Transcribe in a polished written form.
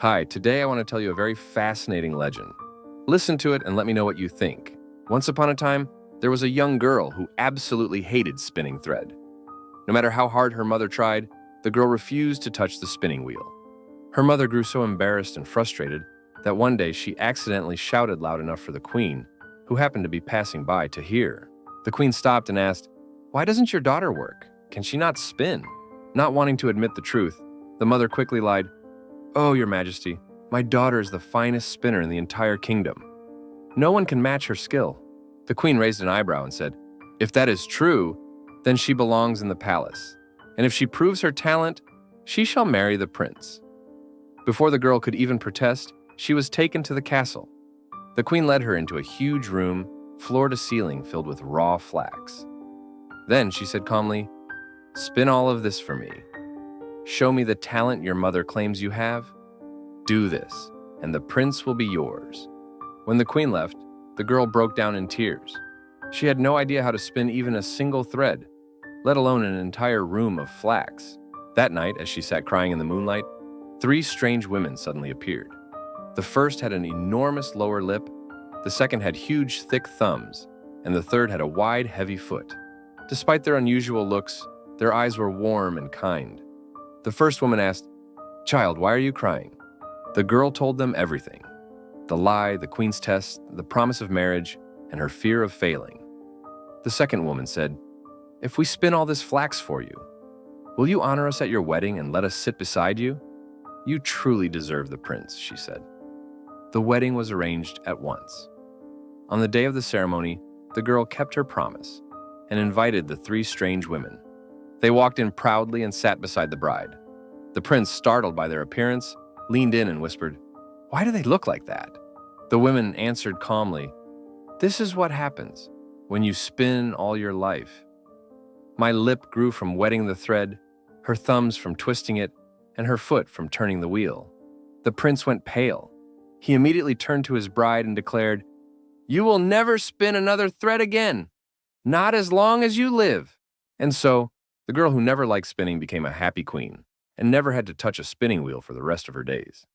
Hi, today I want to tell you a very fascinating legend. Listen to it and let me know what you think. Once upon a time, there was a young girl who absolutely hated spinning thread. No matter how hard her mother tried, the girl refused to touch the spinning wheel. Her mother grew so embarrassed and frustrated that one day she accidentally shouted loud enough for the queen, who happened to be passing by, to hear. The queen stopped and asked, "Why doesn't your daughter work? Can she not spin?" Not wanting to admit the truth, the mother quickly lied, "Oh, your majesty, my daughter is the finest spinner in the entire kingdom. No one can match her skill." The queen raised an eyebrow and said, "If that is true, then she belongs in the palace. And if she proves her talent, she shall marry the prince." Before the girl could even protest, she was taken to the castle. The queen led her into a huge room, floor to ceiling, filled with raw flax. Then she said calmly, "Spin all of this for me. Show me the talent your mother claims you have. Do this, and the prince will be yours." When the queen left, the girl broke down in tears. She had no idea how to spin even a single thread, let alone an entire room of flax. That night, as she sat crying in the moonlight, three strange women suddenly appeared. The first had an enormous lower lip, the second had huge, thick thumbs, and the third had a wide, heavy foot. Despite their unusual looks, their eyes were warm and kind. The first woman asked, "Child, why are you crying?" The girl told them everything: the lie, the queen's test, the promise of marriage, and her fear of failing. The second woman said, "If we spin all this flax for you, will you honor us at your wedding and let us sit beside you? You truly deserve the prince," she said. The wedding was arranged at once. On the day of the ceremony, the girl kept her promise and invited the three strange women. They walked in proudly and sat beside the bride. The prince, startled by their appearance, leaned in and whispered, "Why do they look like that?" The women answered calmly, "This is what happens when you spin all your life. My lip grew from wetting the thread, her thumbs from twisting it, and her foot from turning the wheel." The prince went pale. He immediately turned to his bride and declared, "You will never spin another thread again, not as long as you live." And so, the girl who never liked spinning became a happy queen and never had to touch a spinning wheel for the rest of her days.